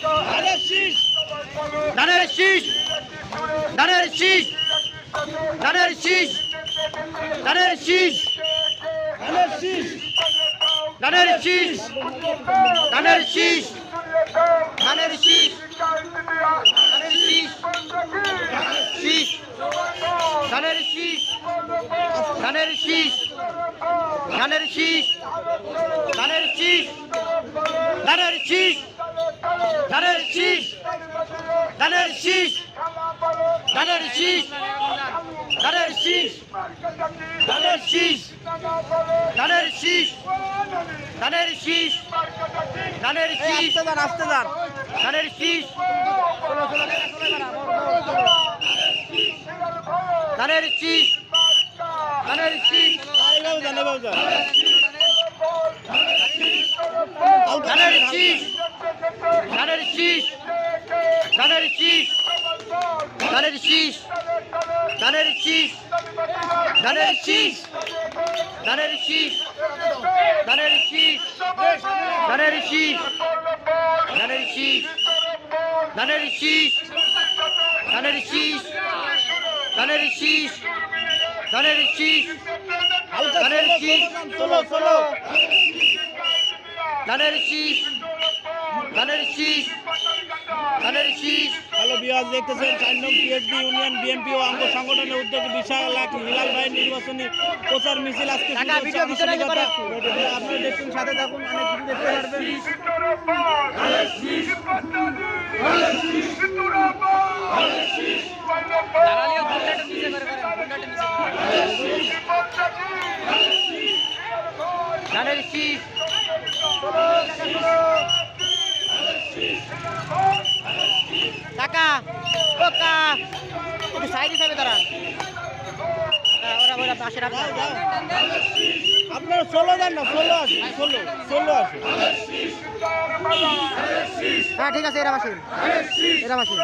ধানের শীষ, ধানের শীষ, ধানের শীষ, ধানের শীষ, ধানের শীষ, ধানের শীষ, ধানের শীষ, ধানের শীষ, ধানের শীষ, শীষ, ধানের শীষ, ধানের শীষ, ধানের শীষ, ধানের শীষ, ধানের শীষ, ধানের শীষ, ধানের শীষ, ধানের শীষ, ধানের শীষ, ধানের শীষ, ধানের শীষ, ধানের শীষ, ধানের শীষ, আসতে যান, ধানের শীষ, ধানের শীষ, ধানের শীষ, ধানের শীষ, ধানের শীষ, ধানের শীষ, ধানের শীষ, ধানের শীষ, ধানের শীষ, ধানের শীষ, ধানের শীষ, ধানের শীষ, ধানের শীষ, ধানের শীষ, ধানের শীষ, ধানের শীষ, ধানের শীষ, ধানের শীষ, ষোলো ষোলো, ধানের শীষ, ধানের শীষ, ধানের শীষ। হ্যালো বিহার দেখতেছেন 4 নং পিএইচডি ইউনিয়ন বিএনপি ও অঙ্গ সংগঠনের উদ্যোগে বিশাল এক হিলাল ভাইয়ের নির্বাচনী প্রচার মিছিল আজকে আপনারা দেখুন, সাথে থাকুন, অনেক কিছু দেখতে পারবেন। ধানের শীষ, কাকা কাকা একটু সাইড হিসাবে দাঁড়ান, ওরা বলে পাশে রাখবেন। আপনার 16 দেন না, 16 আছে, 16 আছে। হ্যাঁ ঠিক আছে, এরা আসেন, এরা আসেন।